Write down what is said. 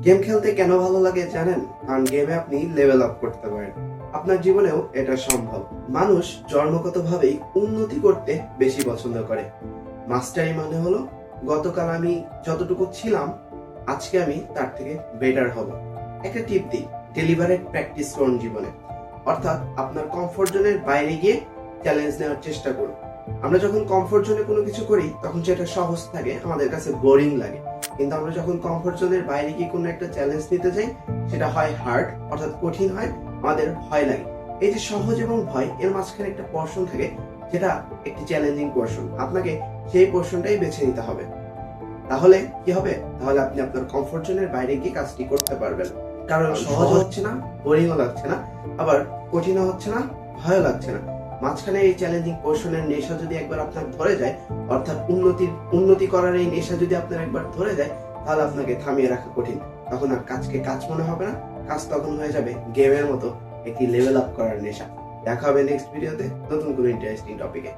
Game খেলতে কেন ভালো লাগে জানেন? কারণ গেমে আপনি লেভেল আপ করতে পারেন। আপনার জীবনেও এটা সম্ভব। মানুষ জন্মগতভাবেই উন্নতি করতে বেশি পছন্দ করে। মাস্টারি মানে হলো গতকাল আমি যতটুকু ছিলাম আজকে আমি তার থেকে বেটার হব। একটা টিপ দিই, ডেলিভারেট প্র্যাকটিস করুন জীবনে। অর্থাৎ আপনার কমফোর্ট জোনের বাইরে গিয়ে চ্যালেঞ্জ নেওয়ার চেষ্টা করুন। আমরা যখন কমফোর্ট জোনে কোনো কিছু করি তখন সেটা সহজ থাকে, আমাদের কাছে বোরিং লাগে। কিন্তু আমরা যখন কমফোর্ট জোনের বাইরে গিয়ে কোনো একটা চ্যালেঞ্জ নিতে যাই সেটা হয় হার্ড, অর্থাৎ কঠিন হয়, আমাদের ভয় লাগে। এই যে সহজ এবং ভয় এর মাঝখানে একটা পোরশন থাকে যেটা একটি চ্যালেঞ্জিং পোরশন। আপনাকে সেই পোরশনটাই বেছে নিতে হবে। তাহলে কি হবে? তাহলে আপনি আপনার কমফোর্ট জোনের বাইরে গিয়ে কাজটি করতে পারবেন। কারণ সহজ হচ্ছে না, বোরিংও লাগছে না, আবার কঠিনও হচ্ছে না, ভয়ও লাগছে না। মাঝখানে এই চ্যালেঞ্জিং পোরশনের নেশা যদি একবার আপনার ধরে যায়, অর্থাৎ উন্নতি করার এই নেশা যদি আপনার একবার ধরে যায়, তাহলে আপনাকে থামিয়ে রাখা কঠিন। তখন আর কাজকে কাজ মনে হবে না, কাজ তখন হয়ে যাবে গেমের মতো একটি লেভেল আপ করার নেশা। দেখা হবে নেক্সট ভিডিওতে নতুন কোনো ইন্টারেস্টিং টপিকে।